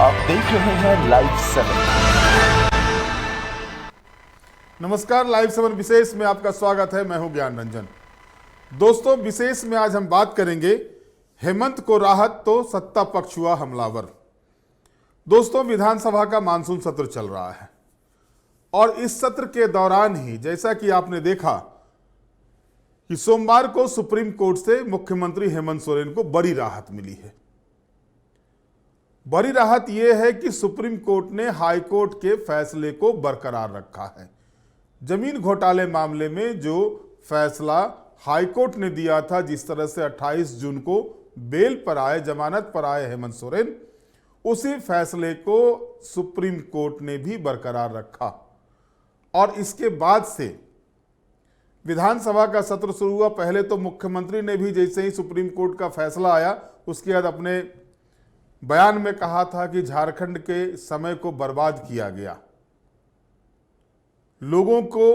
आप देख रहे हैं लाइव 7। नमस्कार, लाइव 7 विशेष में आपका स्वागत है। मैं हूं ज्ञान रंजन। दोस्तों, विशेष में आज हम बात करेंगे हेमंत को राहत तो सत्ता पक्ष हुआ हमलावर। दोस्तों, विधानसभा का मानसून सत्र चल रहा है और इस सत्र के दौरान ही जैसा कि आपने देखा कि सोमवार को सुप्रीम कोर्ट से मुख्यमंत्री हेमंत सोरेन को बड़ी राहत मिली है। बड़ी राहत यह है कि सुप्रीम कोर्ट ने हाई कोर्ट के फैसले को बरकरार रखा है। जमीन घोटाले मामले में जो फैसला हाई कोर्ट ने दिया था, जिस तरह से 28 जून को बेल पर आए, जमानत पर आए हेमंत सोरेन, उसी फैसले को सुप्रीम कोर्ट ने भी बरकरार रखा और इसके बाद से विधानसभा का सत्र शुरू हुआ। पहले तो मुख्यमंत्री ने भी जैसे ही सुप्रीम कोर्ट का फैसला आया उसके बाद अपने बयान में कहा था कि झारखंड के समय को बर्बाद किया गया, लोगों को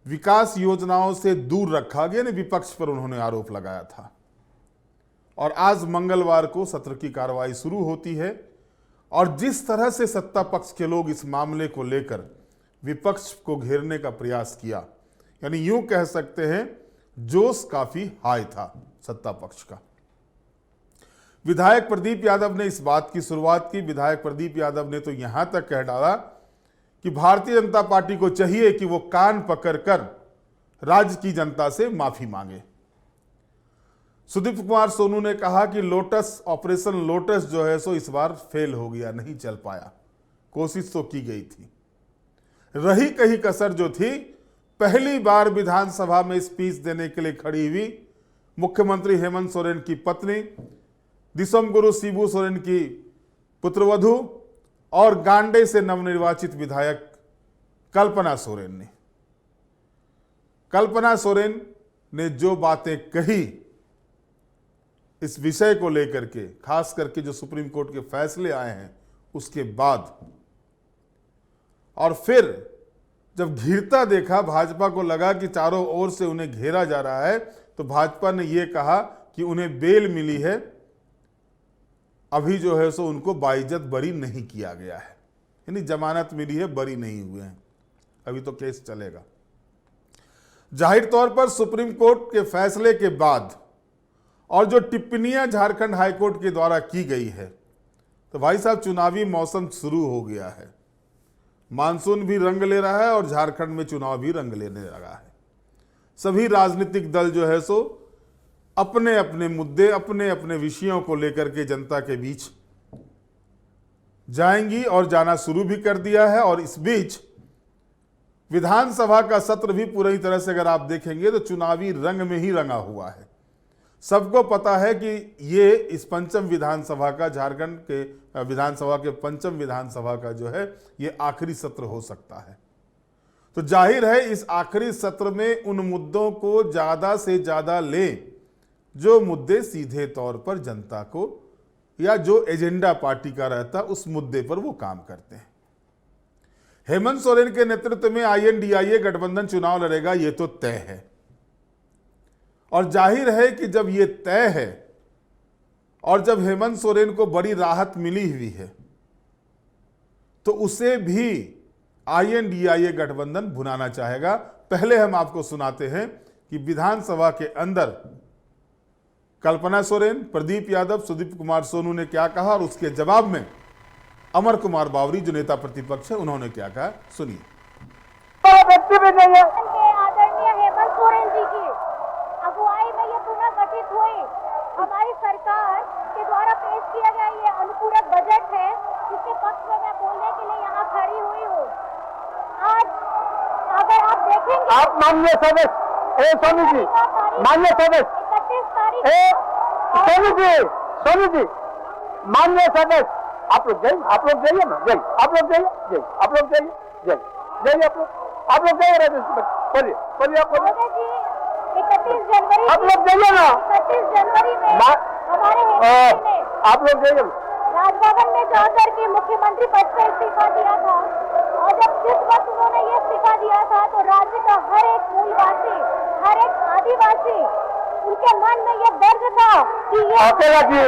विकास योजनाओं से दूर रखा गया, विपक्ष पर उन्होंने आरोप लगाया था। और आज मंगलवार को सत्र की कार्रवाई शुरू होती है और जिस तरह से सत्ता पक्ष के लोग इस मामले को लेकर विपक्ष को घेरने का प्रयास किया, यानी यूं कह सकते हैं जोश काफी हाई था सत्ता पक्ष का। विधायक प्रदीप यादव ने इस बात की शुरुआत की। विधायक प्रदीप यादव ने तो यहां तक कह डाला कि भारतीय जनता पार्टी को चाहिए कि वो कान पकड़कर राज्य की जनता से माफी मांगे। सुदीप कुमार सोनू ने कहा कि लोटस, ऑपरेशन लोटस जो है सो इस बार फेल हो गया, नहीं चल पाया। कोशिश तो की गई थी, रही कहीं कसर जो थी। पहली बार विधानसभा में स्पीच देने के लिए खड़ी हुई मुख्यमंत्री हेमंत सोरेन की पत्नी, दिसम गुरु शिबू सोरेन की पुत्रवधू और गांडे से नवनिर्वाचित विधायक कल्पना सोरेन ने जो बातें कही इस विषय को लेकर के, खास करके जो सुप्रीम कोर्ट के फैसले आए हैं उसके बाद, और फिर जब घिरता देखा, भाजपा को लगा कि चारों ओर से उन्हें घेरा जा रहा है, तो भाजपा ने यह कहा कि उन्हें बेल मिली है, अभी जो है सो उनको बाइज्जत बरी नहीं किया गया है, यानी जमानत मिली है, बरी नहीं हुए हैं, अभी तो केस चलेगा। जाहिर तौर पर सुप्रीम कोर्ट के फैसले के बाद और जो टिप्पणियां झारखंड हाईकोर्ट के द्वारा की गई है, तो भाई साहब चुनावी मौसम शुरू हो गया है। मानसून भी रंग ले रहा है और झारखंड में चुनाव भी रंग लेने लगा है। सभी राजनीतिक दल जो है सो अपने अपने मुद्दे, अपने अपने विषयों को लेकर के जनता के बीच जाएंगी और जाना शुरू भी कर दिया है। और इस बीच विधानसभा का सत्र भी पूरी तरह से अगर आप देखेंगे तो चुनावी रंग में ही रंगा हुआ है। सबको पता है कि ये इस पंचम विधानसभा का, झारखंड के विधानसभा के पंचम विधानसभा का जो है ये आखिरी सत्र हो सकता है। तो जाहिर है इस आखिरी सत्र में उन मुद्दों को ज्यादा से ज्यादा लें जो मुद्दे सीधे तौर पर जनता को, या जो एजेंडा पार्टी का रहता उस मुद्दे पर वो काम करते हैं। हेमंत सोरेन के नेतृत्व में INDIA गठबंधन चुनाव लड़ेगा, ये तो तय है। और जाहिर है कि जब ये तय है और जब हेमंत सोरेन को बड़ी राहत मिली हुई है, तो उसे भी INDIA गठबंधन भुनाना चाहेगा। पहले हम आपको सुनाते हैं कि विधानसभा के अंदर कल्पना सोरेन, प्रदीप यादव, सुदीप कुमार सोनू ने क्या कहा और उसके जवाब में अमर कुमार बावरी जो नेता प्रतिपक्ष है उन्होंने क्या कहा, सुनिए। आदरणीय हेमंत सोरेन जी की अगुवाई में ये पुनः गठित हुई हमारी सरकार के द्वारा पेश किया गया ये अनुपूरक बजट है, जिसके पक्ष में मैं बोलने के लिए यहाँ खड़ी हुई हूँ। आज अगर आप देखेंगे, आप माननीय सदस्य सोनू जी, माननीय सदस्य 31 तारीख सोनू जी, माननीय सदस्य, आप लोग जाइए ना, आप लोग जाइए, आप लोग जाइए, आप लोग जाइए राजेश भाई, बोलिए आप बोलिए। 31 जनवरी, आप लोग जाइए ना, 31 जनवरी में हमारे हेमंत जी ने आप लोग जाइए राजभवन में जाकर के मुख्यमंत्री पद से इस्तीफा दिया था। और जब जिस वक्त उन्होंने ये इस्तीफा दिया था तो राज्य का हर एक मूलवासी, हर एक आदिवासी उनके मन में ये दर्द था कि ये अकेला जी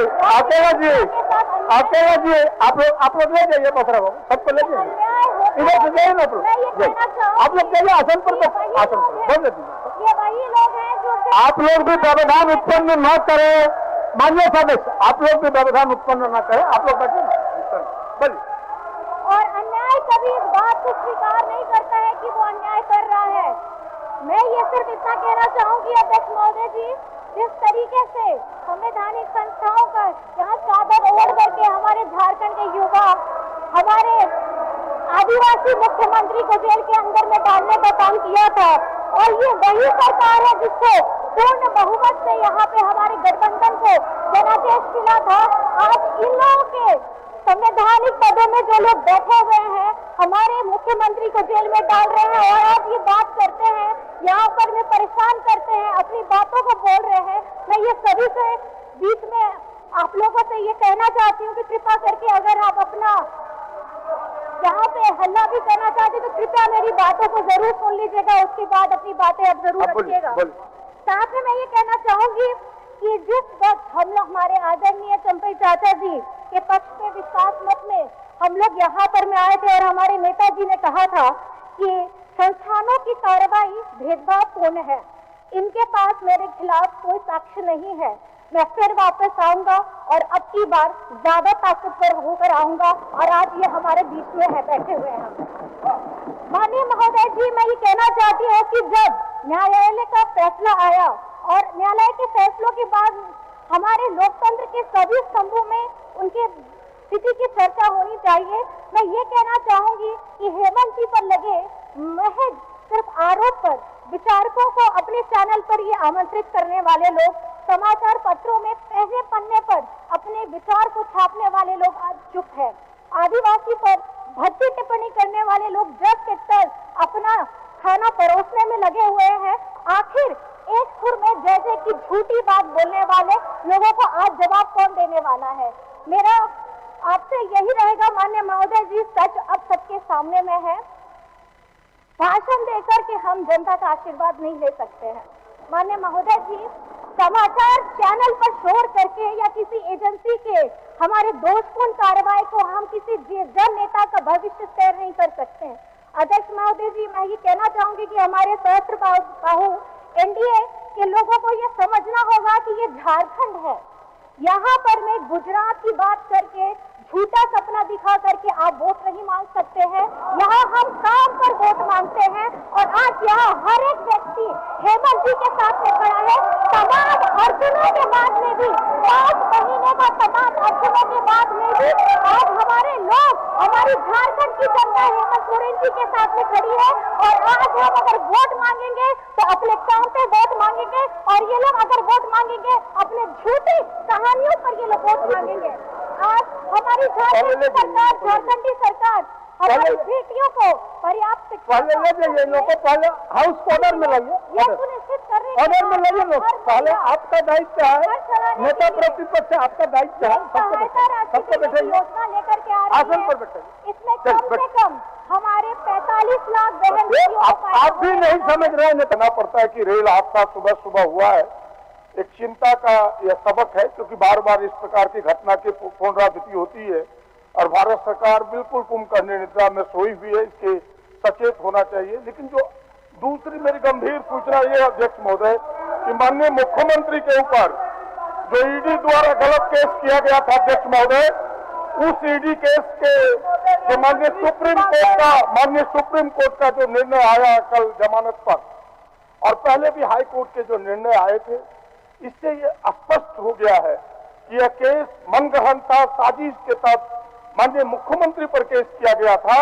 आप लोग ले जाइए बसरा बाबू, सबको ले जाइए, इधर से जाइए ना आप लोग जाइए आसन पर, बोल देती ये वही लोग हैं जो आप लोग भी व्यवधान उत्पन्न न करें, माननीय सदस्य आप लोग भी व्यवधान उत्पन्न न करें, आप लोग बैठे ना बोलिए। और अन्याय कभी इस बात को स्वीकार नहीं करता है कि वो अन्याय कर रहा है। मैं ये सिर्फ इतना कहना चाहूंगी अध्यक्ष महोदय जी, जिस तरीके से संवैधानिक संस्थाओं का यहाँ चादर ओढ़ करके हमारे झारखंड के युवा हमारे आदिवासी मुख्यमंत्री को जेल के अंदर में डालने का काम किया था, और ये वही सरकार है जिसको पूर्ण बहुमत से यहाँ पे हमारे गठबंधन को जनादेश मिला था। आज इन लोगों के संवैधानिक पदों में जो लोग बैठे हुए हैं हमारे मुख्यमंत्री को जेल में डाल रहे हैं, और आज ये बात करते हैं, यहाँ पर में परेशान करते हैं, अपनी बातों को बोल रहे हैं। मैं ये सभी से बीच में आप लोगों से ये कहना चाहती हूँ कि कृपा करके अगर आप अपना यहाँ पे हल्ला भी करना चाहते तो कृपया मेरी बातों को जरूर सुन लीजिएगा, उसके बाद अपनी बातें आप जरूर रखिएगा। साथ में मैं ये कहना चाहूंगी कि जिस वक्त हम लोग हमारे आदरणीय चंपई चाचा जी के पक्ष पे विश्वास मत में हम लोग यहाँ पर में आए थे और हमारे नेताजी ने कहा था कि संस्थानों की कार्रवाई भेदभावपूर्ण है, इनके पास मेरे खिलाफ कोई साक्ष्य नहीं है, मैं फिर वापस आऊंगा और अब की बार ज्यादा ताकतवर होकर आऊंगा, और आज ये हमारे बीच में है, बैठे हुए हैं। माननीय महोदय जी, मैं ये कहना चाहती हूँ कि जब न्यायालय का फैसला आया और न्यायालय के फैसलों के बाद हमारे लोकतंत्र के सभी स्तंभों में उनके स्थिति की चर्चा होनी चाहिए। मैं ये कहना चाहूंगी कि हेमंत जी पर लगे महज सिर्फ आरोप पर विचारकों को अपने चैनल पर ये आमंत्रित करने वाले लोग, समाचार पत्रों में पहले पन्ने पर अपने विचार को छापने वाले लोग आज चुप है, आदिवासी पर भद्दी टिप्पणी करने वाले लोग जग के तल अपना खाना परोसने में लगे हुए हैं। आखिर एक सुर में जय जय की झूठी बात बोलने वाले लोगों को आज जवाब कौन देने वाला है? मेरा आपसे यही रहेगा माननीय महोदय जी, सच अब सबके सामने में है। भाषण देकर के हम जनता का आशीर्वाद नहीं ले सकते हैं। माननीय महोदय जी, समाचार चैनल पर शोर करके या किसी एजेंसी के हमारे दोषपूर्ण कार्रवाई को हम किसी जन नेता का भविष्य तय नहीं कर सकते हैं। अध्यक्ष महोदय जी, मैं ये कहना चाहूंगी कि हमारे सहस्त्र बाहु एनडीए के लोगों को ये समझना होगा कि ये झारखंड है, यहाँ पर में गुजरात की बात करके झूठा सपना दिखा करके आप वोट नहीं मांग सकते हैं। यहाँ हम काम पर वोट मांगते हैं, और आज यहाँ हर एक व्यक्ति हेमंत जी के साथ में खड़ा है। तमाम अड़चनों के बाद में भी, 5 महीने का तमाम अड़चनों के बाद में भी आज हमारे लोग, हमारी झारखंड की जनता हेमंत सोरेन जी के साथ में खड़ी है। और आज हम अगर वोट मांगेंगे तो अपने काम पे वोट मांगेंगे, और ये लोग अगर वोट मांगेंगे अपने झूठी कहानियों पर ये लोग वोट मांगेंगे। आज हमारी झारखंड सरकार, झारखंडी सरकार हमारी बेटियों को पर्याप्त पहले हाउस ऑर्डर में लाइए, ये सुनिश्चित करने ऑर्डर में लाइए लोग, पहले आपका दायित्व है, नेता प्रतिपक्ष आपका दायित्व है, सबको बैठाइए, योजना लेकर के आ रही आसन पर है। बैठाइए। इसमें कम से कम हमारे 45 लाख बहन आप भी नहीं समझ रहे हैं, कहना पड़ता है कि रेल हादसा सुबह सुबह हुआ है, एक चिंता का यह सबक है, क्योंकि बार बार इस प्रकार की घटना की पुनरावृत्ति होती है और भारत सरकार बिल्कुल कुंभकर्ण निद्रा में सोई हुई है, इसके सचेत होना चाहिए। लेकिन जो दूसरी मेरी गंभीर सूचना ये अध्यक्ष महोदय कि माननीय मुख्यमंत्री के ऊपर जो ईडी द्वारा गलत केस किया गया था अध्यक्ष महोदय, उस ईडी केस के जो माननीय सुप्रीम कोर्ट का जो निर्णय आया कल जमानत पर, और पहले भी हाई कोर्ट के जो निर्णय आए थे, इससे ये स्पष्ट हो गया है कि यह केस मनगढ़ंता साजिश के तहत माननीय मुख्यमंत्री पर केस किया गया था,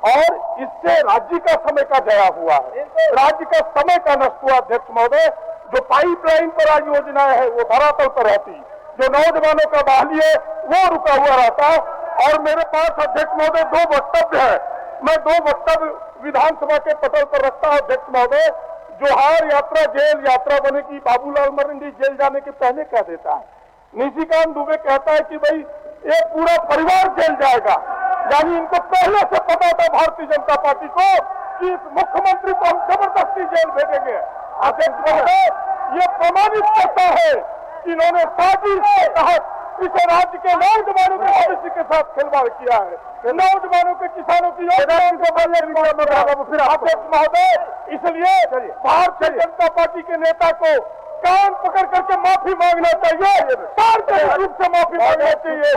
और इससे राज्य का समय का जया हुआ है, राज्य का समय का नष्ट हुआ अध्यक्ष महोदय। जो पाइपलाइन पर आज योजनाएं है वो धरातल पर रहती, जो नौजवानों का बहाली है वो रुका हुआ रहता। और मेरे पास अध्यक्ष महोदय 2 वक्तव्य है, मैं 2 वक्तव्य विधानसभा के पटल पर रखता हूं अध्यक्ष महोदय। जोहार यात्रा जेल यात्रा बनेगी, बाबूलाल मरंडी जेल जाने के पहले कह देता है। निशिकांत दुबे कहता है कि भाई एक पूरा परिवार जेल जाएगा, यानी इनको पहले से पता था भारतीय जनता पार्टी को कि इस मुख्यमंत्री को हम जबरदस्ती जेल भेजेंगे। अध्यक्ष महोदय ये प्रमाणित करता है कि इन्होंने साजिश के तहत इस राज्य के नौजवानों के भविष्य के साथ खिलवाड़ किया है, नौजवानों के किसानों की महोदय। इसलिए भारतीय जनता पार्टी के नेता को कान पकड़ करके माफी मांगना चाहिए, सार्वजनिक रूप से माफी मांगना चाहिए।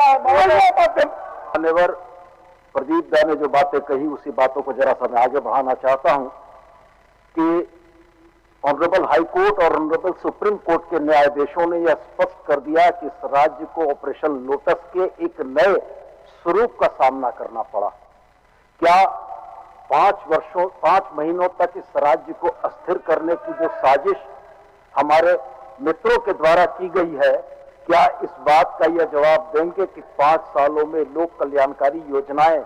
मान्यवर प्रदीप दा ने जो बातें कही उसी बातों को जरा सा मैं आगे बढ़ाना चाहता हूं कि ऑनरेबल हाई कोर्ट और ऑनरेबल सुप्रीम कोर्ट के न्यायाधीशों ने यह स्पष्ट कर दिया कि इस राज्य को ऑपरेशन लोटस के एक नए स्वरूप का सामना करना पड़ा। क्या 5 महीनों तक इस राज्य को अस्थिर करने की जो साजिश हमारे मित्रों के द्वारा की गई है, क्या इस बात का यह जवाब देंगे कि 5 सालों में लोक कल्याणकारी योजनाएं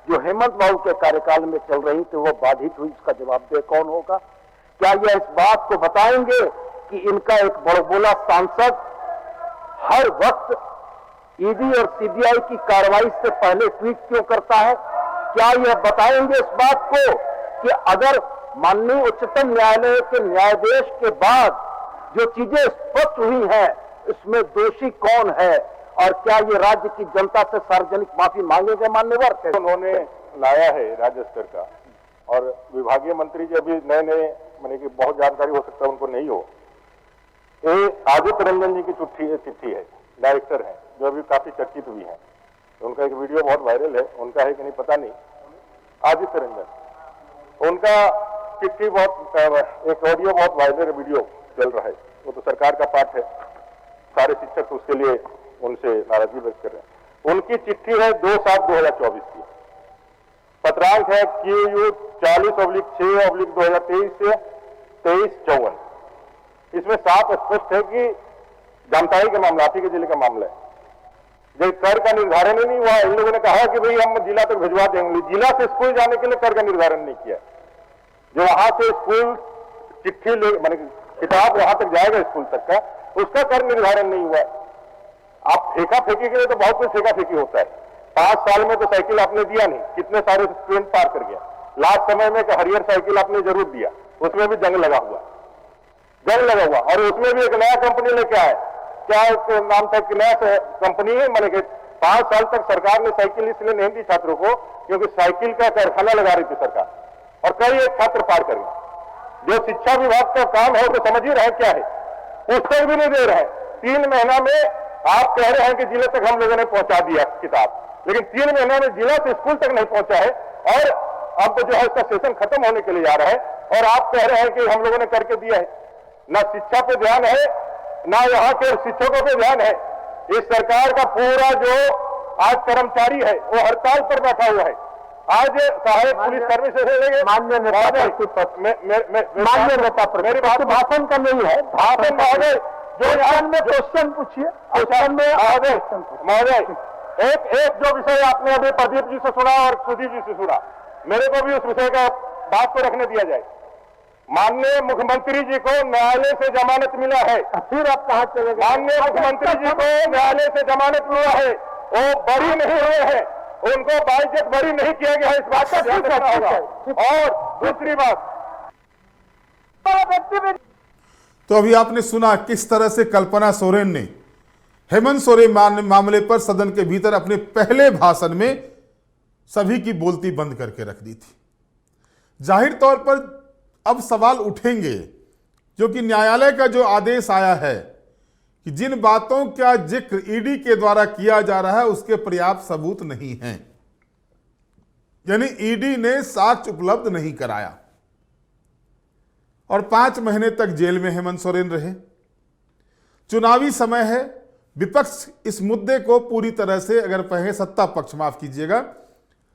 जो हेमंत बाबू के कार्यकाल में चल रही थी वो बाधित हुई? इसका जवाब दे कौन होगा? क्या यह इस बात को बताएंगे कि इनका एक बड़बोला सांसद हर वक्त ईडी और सीबीआई की कार्रवाई से पहले ट्वीट क्यों करता है? क्या यह बताएंगे इस बात को कि अगर माननीय उच्चतम न्यायालय के न्यायाधीश के बाद जो चीजें स्पष्ट हुई हैं इसमें दोषी कौन है, और क्या ये राज्य की जनता से सार्वजनिक माफी मांगेंगे? मान्यवर उन्होंने लाया है राज्य स्तर का, और विभागीय मंत्री जी अभी नए मैंने कि बहुत जानकारी हो सकता है उनको नहीं हो। ये आदित्य रंजन जी की चिट्ठी है, डायरेक्टर हैं जो अभी काफी चर्चित हुई है। उनका एक वीडियो बहुत वायरल है, उनका है कि नहीं पता नहीं, आदित्य रंजन, उनका चिट्ठी बहुत एक ऑडियो बहुत वायरल वीडियो चल रहा है, वो तो सरकार का पाठ है, सारे शिक्षक उसके लिए उनसे नाराजगी व्यक्त कर रहे हैं। उनकी चिट्ठी है 2/7/2024 की, पत्रांक है QU 40/6/2023 से 23/54। इसमें साफ स्पष्ट है कि जामताड़ी का मामला, आप ही के जिले का मामला है, जब कर का निर्धारण ही नहीं हुआ, इन लोगों ने कहा कि भाई हम जिला तक भिजवा देंगे, जिला से स्कूल जाने के लिए कर का निर्धारण नहीं किया। जो वहां से स्कूल चिट्ठी माने किताब वहां तक जाएगा स्कूल तक का, उसका कर निर्धारण नहीं हुआ। आप फेंका फेंकी के लिए तो बहुत कुछ फेंका फेंकी होता है। 5 साल में तो साइकिल आपने दिया नहीं, कितने सारे स्टूडेंट पार कर गया। लास्ट समय में हरियर साइकिल आपने जरूर दिया, उसमें भी जंग लगा हुआ, और उसमें भी एक नया कंपनी लेके आए, क्या नाम था कि नया कंपनी है, मैंने 5 साल तक सरकार ने साइकिल इसलिए नहीं दी छात्रों को क्योंकि साइकिल का कारखाना लगा रही थी सरकार, और कई एक छात्र पार कर गए। जो शिक्षा विभाग का काम है तो समझ ही रहे क्या है, पुस्तक भी नहीं दे रहे। 3 महीना में आप कह रहे हैं कि जिले तक हम लोगों ने पहुंचा दिया किताब, लेकिन 3 महीना में जिला से स्कूल तक नहीं पहुंचा है, और अब जो है इसका सेशन खत्म होने के लिए जा रहा है, और आप कह रहे हैं कि हम लोगों ने करके दिया है। ना शिक्षा पे ध्यान है, ना यहाँ के शिक्षकों पे ध्यान है। इस सरकार का पूरा जो आज कर्मचारी है वो हड़ताल पर बैठा हुआ है। आज सहायक पुलिस कर्मी से लेंगे मान्य नेता मेरी बात भाषण का नहीं है, भाषण महोदय जो यहाँ में क्वेश्चन पूछिए। महोदय एक जो विषय आपने अभी प्रदीप जी से सुना और सुधीर जी से सुना, मेरे को भी उस विषय का बात को रखने दिया जाए। माननीय मुख्यमंत्री जी को न्यायालय से जमानत मिला है, फिर आप कहाँ चले गए? माननीय मुख्यमंत्री जी को न्यायालय से जमानत मिला है, वो बरी नहीं हुए हैं, उनको बाइज्जत बरी नहीं किया गया है, इस बात का ध्यान रखना होगा। और दूसरी बात, तो अभी आपने सुना किस तरह से कल्पना सोरेन ने हेमंत सोरेन मामले पर सदन के भीतर अपने पहले भाषण में सभी की बोलती बंद करके रख दी थी। जाहिर तौर पर अब सवाल उठेंगे, जो कि न्यायालय का जो आदेश आया है कि जिन बातों का जिक्र ईडी के द्वारा किया जा रहा है उसके पर्याप्त सबूत नहीं हैं, यानी ईडी ने साक्ष्य उपलब्ध नहीं कराया, और 5 महीने तक जेल में हेमंत सोरेन रहे। चुनावी समय है, विपक्ष इस मुद्दे को पूरी तरह से, अगर कहें सत्ता पक्ष, माफ कीजिएगा,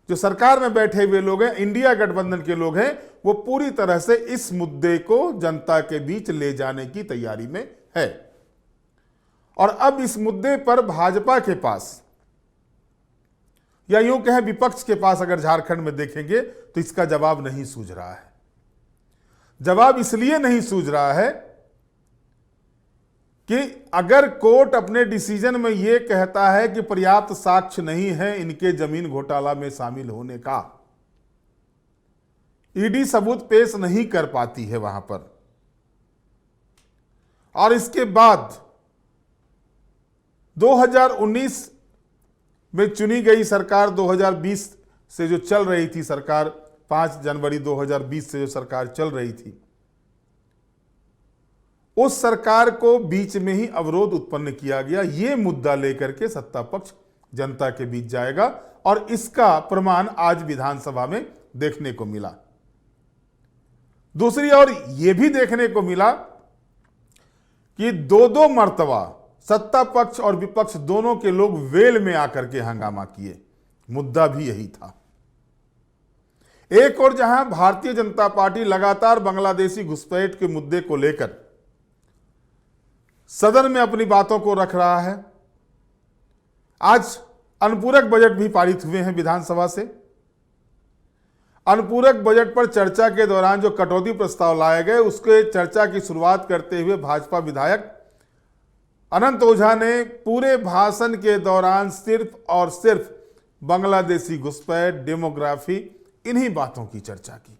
जो सरकार में बैठे हुए लोग हैं, इंडिया गठबंधन के लोग हैं, वो पूरी तरह से इस मुद्दे को जनता के बीच ले जाने की तैयारी में है। और अब इस मुद्दे पर भाजपा के पास, या यूं कहें विपक्ष के पास, अगर झारखंड में देखेंगे तो इसका जवाब नहीं सूझ रहा है। जवाब इसलिए नहीं सूझ रहा है कि अगर कोर्ट अपने डिसीजन में यह कहता है कि पर्याप्त साक्ष्य नहीं है इनके जमीन घोटाला में शामिल होने का, ईडी सबूत पेश नहीं कर पाती है वहां पर, और इसके बाद 2019 में चुनी गई सरकार 2020 से जो चल रही थी सरकार, 5 जनवरी 2020 से जो सरकार चल रही थी, उस सरकार को बीच में ही अवरोध उत्पन्न किया गया। यह मुद्दा लेकर के सत्ता पक्ष जनता के बीच जाएगा और इसका प्रमाण आज विधानसभा में देखने को मिला। दूसरी ओर यह भी देखने को मिला कि दो मर्तबा सत्ता पक्ष और विपक्ष दोनों के लोग वेल में आकर के हंगामा किए। मुद्दा भी यही था। एक और जहां भारतीय जनता पार्टी लगातार बांग्लादेशी घुसपैठ के मुद्दे को लेकर सदन में अपनी बातों को रख रहा है। आज अनुपूरक बजट भी पारित हुए हैं विधानसभा से। अनुपूरक बजट पर चर्चा के दौरान जो कटौती प्रस्ताव लाए गए, उसके चर्चा की शुरुआत करते हुए भाजपा विधायक अनंत ओझा ने पूरे भाषण के दौरान सिर्फ और सिर्फ बांग्लादेशी घुसपैठ, डेमोग्राफी, इन्हीं बातों की चर्चा की।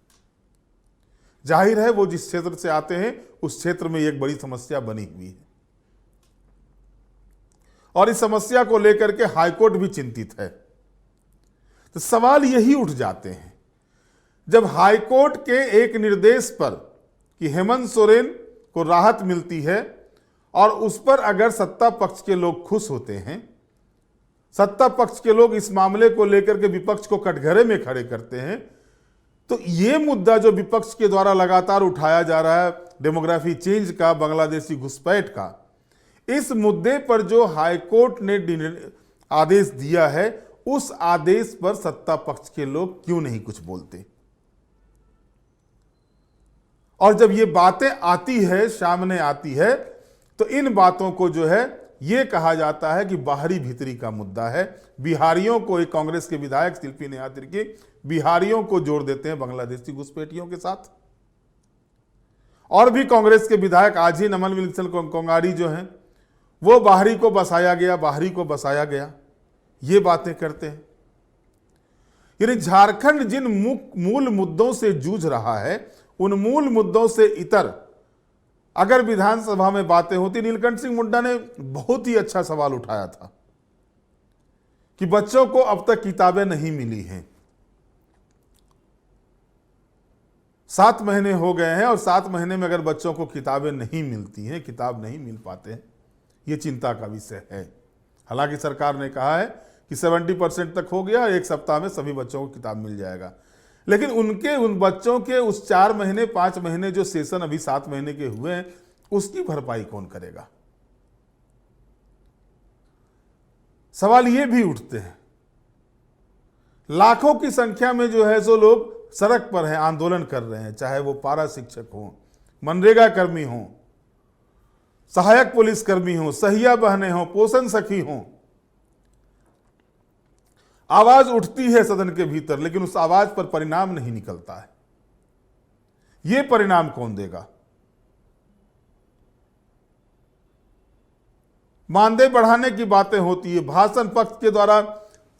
जाहिर है वो जिस क्षेत्र से आते हैं उस क्षेत्र में एक बड़ी समस्या बनी हुई है और इस समस्या को लेकर के हाईकोर्ट भी चिंतित है। तो सवाल यही उठ जाते हैं, जब हाईकोर्ट के एक निर्देश पर कि हेमंत सोरेन को राहत मिलती है और उस पर अगर सत्ता पक्ष के लोग खुश होते हैं, सत्ता पक्ष के लोग इस मामले को लेकर के विपक्ष को कटघरे में खड़े करते हैं, तो यह मुद्दा जो विपक्ष के द्वारा लगातार उठाया जा रहा है डेमोग्राफी चेंज का, बांग्लादेशी घुसपैठ का, इस मुद्दे पर जो हाईकोर्ट ने आदेश दिया है, उस आदेश पर सत्ता पक्ष के लोग क्यों नहीं कुछ बोलते? और जब ये बातें आती है, सामने आती है, तो इन बातों को जो है ये कहा जाता है कि बाहरी भीतरी का मुद्दा है। बिहारियों को, एक कांग्रेस के विधायक शिल्पी नेहा तिर्की बिहारियों को जोड़ देते हैं बांग्लादेशी घुसपैठियों के साथ। और भी कांग्रेस के विधायक, आज ही नमन विल्सन कोंगारी जो हैं, वो बाहरी को बसाया गया, बाहरी को बसाया गया, ये बातें करते हैं। यानी झारखंड जिन मूल मुद्दों से जूझ रहा है, उन मूल मुद्दों से इतर अगर विधानसभा में बातें होती। नीलकंठ सिंह मुंडा ने बहुत ही अच्छा सवाल उठाया था कि बच्चों को अब तक किताबें नहीं मिली हैं। 7 महीने हो गए हैं और 7 महीने में अगर बच्चों को किताबें नहीं मिलती हैं, किताब नहीं मिल पाते हैं, ये चिंता का विषय है। हालांकि सरकार ने कहा है कि 70% तक हो गया, 1 सप्ताह में सभी बच्चों को किताब मिल जाएगा। लेकिन उन बच्चों के उस 4 महीने 5 महीने जो सेशन अभी 7 महीने के हुए हैं, उसकी भरपाई कौन करेगा? सवाल ये भी उठते हैं। लाखों की संख्या में जो है सो लोग सड़क पर हैं, आंदोलन कर रहे हैं, चाहे वो पारा शिक्षक हो, मनरेगा कर्मी हो, सहायक पुलिस कर्मी हो, सहिया बहनें हो, पोषण सखी हो। आवाज उठती है सदन के भीतर, लेकिन उस आवाज पर परिणाम नहीं निकलता है। यह परिणाम कौन देगा? मानदेय बढ़ाने की बातें होती है, भाषण पक्ष के द्वारा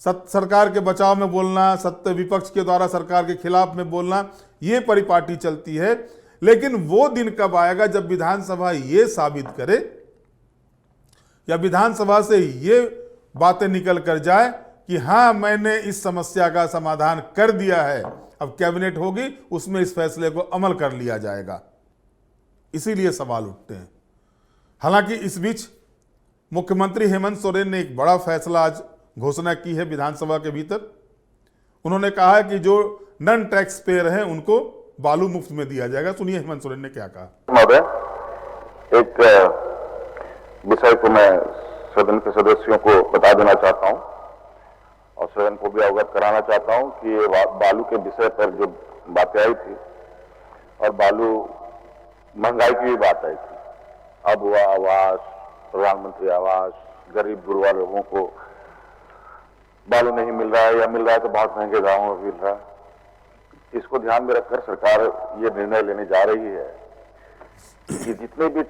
सरकार के बचाव में बोलना, सत्ता विपक्ष के द्वारा सरकार के खिलाफ में बोलना, यह परिपाटी चलती है। लेकिन वो दिन कब आएगा जब विधानसभा ये साबित करे या विधानसभा से ये बातें निकल कर जाए कि हां, मैंने इस समस्या का समाधान कर दिया है, अब कैबिनेट होगी, उसमें इस फैसले को अमल कर लिया जाएगा। इसीलिए सवाल उठते हैं। हालांकि इस बीच मुख्यमंत्री हेमंत सोरेन ने एक बड़ा फैसला आज घोषणा की है विधानसभा के भीतर। उन्होंने कहा है कि जो नॉन टैक्स पेयर हैं उनको बालू मुफ्त में दिया जाएगा। सुनिए हेमंत सोरेन ने क्या कहा। महोदय, एक विषय को मैं सदन के सदस्यों को बता देना चाहता हूं और सदन को भी अवगत कराना चाहता हूं कि ये बालू के विषय पर जो बातें आई थी और बालू महंगाई की भी बात आई थी। अब हुआ आवास, प्रधानमंत्री आवास, गरीब गुरबा लोगों को बालू नहीं मिल रहा है या मिल रहा है तो बहुत महंगे दामों में मिल रहा है। इसको ध्यान में रखकर सरकार ये निर्णय लेने जा रही है कि जितने भी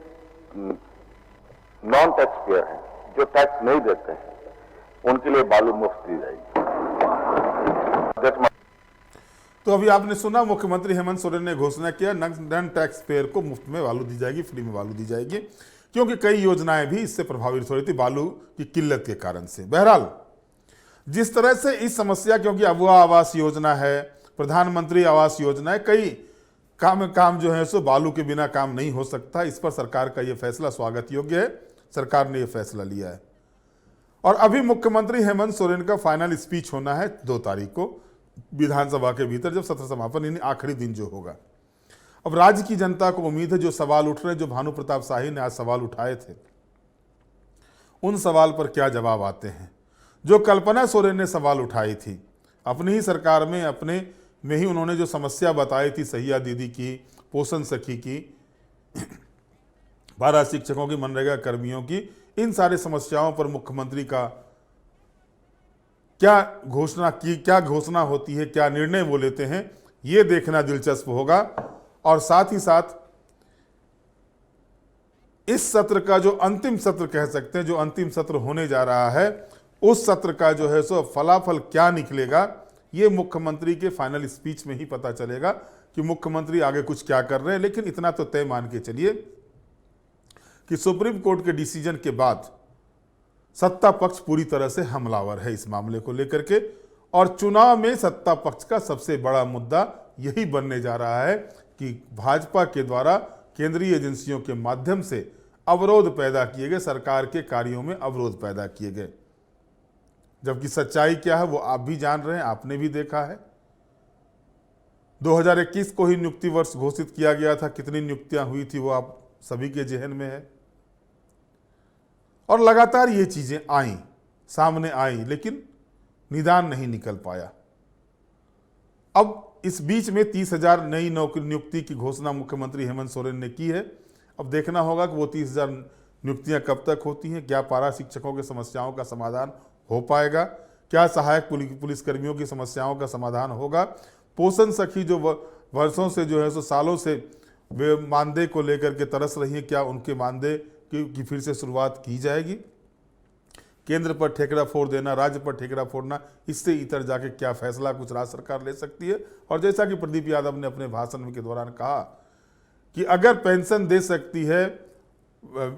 नॉन टैक्स पेयर हैं, जो टैक्स नहीं देते हैं, उनके लिए बालू मुफ्त दी जाएगी। तो अभी आपने सुना मुख्यमंत्री हेमंत सोरेन ने घोषणा किया नन टैक्स पेयर को मुफ्त में बालू दी जाएगी, फ्री में बालू दी जाएगी, क्योंकि कई योजनाएं भी इससे प्रभावित हो रही थी बालू की किल्लत के कारण से। बहरहाल जिस तरह से इस समस्या, क्योंकि अबुआ आवास योजना है, प्रधानमंत्री आवास योजना है, कई काम जो है सो बालू के बिना काम नहीं हो सकता। इस पर सरकार का यह फैसला स्वागत योग्य है, सरकार ने यह फैसला लिया है। और अभी मुख्यमंत्री हेमंत सोरेन का फाइनल स्पीच होना है 2 तारीख को विधानसभा के भीतर, जब सत्र समापन यानी आखिरी दिन जो होगा। अब राज्य की जनता को उम्मीद है, जो सवाल उठ रहे हैं, जो भानु प्रताप शाही ने आज सवाल उठाए थे, उन सवाल पर क्या जवाब आते हैं। जो कल्पना सोरेन ने सवाल उठाई थी अपनी ही सरकार में, अपने में ही उन्होंने जो समस्या बताई थी सहिया दीदी की, पोषण सखी की, पारा शिक्षकों की, मनरेगा कर्मियों की, इन सारी समस्याओं पर मुख्यमंत्री का क्या घोषणा होती है, क्या निर्णय वो लेते हैं, ये देखना दिलचस्प होगा। और साथ ही साथ इस सत्र का जो अंतिम सत्र कह सकते हैं, जो अंतिम सत्र होने जा रहा है, उस सत्र का जो है सो फलाफल क्या निकलेगा, ये मुख्यमंत्री के फाइनल स्पीच में ही पता चलेगा कि मुख्यमंत्री आगे कुछ क्या कर रहे हैं। लेकिन इतना तो तय मान के चलिए कि सुप्रीम कोर्ट के डिसीजन के बाद सत्ता पक्ष पूरी तरह से हमलावर है इस मामले को लेकर के, और चुनाव में सत्ता पक्ष का सबसे बड़ा मुद्दा यही बनने जा रहा है कि भाजपा के द्वारा केंद्रीय एजेंसियों के माध्यम से अवरोध पैदा किए गए, सरकार के कार्यों में अवरोध पैदा किए गए। जबकि सच्चाई क्या है वो आप भी जान रहे हैं, आपने भी देखा है। 2021 को ही नियुक्ति वर्ष घोषित किया गया था, कितनी नियुक्तियां हुई थी वो आप सभी के जहन में है। और लगातार ये चीजें आई, सामने आई, लेकिन निदान नहीं निकल पाया। अब इस बीच में 30,000 नई नौकरी नियुक्ति की घोषणा मुख्यमंत्री हेमंत सोरेन ने की है। अब देखना होगा कि वो 30,000 नियुक्तियां कब तक होती हैं, क्या पारा शिक्षकों की समस्याओं का समाधान हो पाएगा, क्या सहायक पुलिस कर्मियों की समस्याओं का समाधान होगा, पोषण सखी जो वर्षों से जो है सो सालों से वे मानदेय को लेकर के तरस रही हैं, क्या उनके मानदेय की फिर से शुरुआत की जाएगी। केंद्र पर ठेकड़ा फोड़ देना, राज्य पर ठेकड़ा फोड़ना, इससे इतर जाके क्या फैसला कुछ राज्य सरकार ले सकती है। और जैसा कि प्रदीप यादव ने अपने भाषण के दौरान कहा कि अगर पेंशन दे सकती है,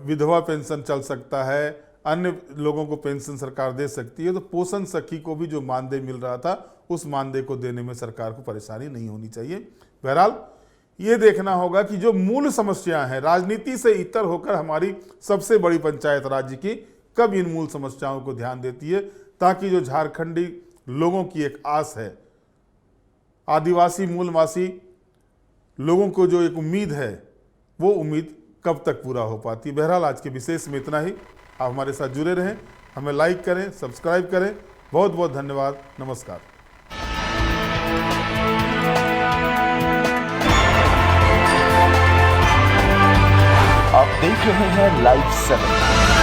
विधवा पेंशन चल सकता है, अन्य लोगों को पेंशन सरकार दे सकती है, तो पोषण सखी को भी जो मानदेय मिल रहा था उस मानदेय को देने में सरकार को परेशानी नहीं होनी चाहिए। बहरहाल ये देखना होगा कि जो मूल समस्या है, राजनीति से इतर होकर हमारी सबसे बड़ी पंचायत राज्य की कब इन मूल समस्याओं को ध्यान देती है, ताकि जो झारखंडी लोगों की एक आस है, आदिवासी मूलवासी लोगों को जो एक उम्मीद है, वो उम्मीद कब तक पूरा हो पाती है। बहरहाल आज के विशेष में इतना ही। आप हमारे साथ जुड़े रहें, हमें लाइक करें, सब्सक्राइब करें। बहुत बहुत धन्यवाद। नमस्कार। आप देख रहे हैं लाइव 7।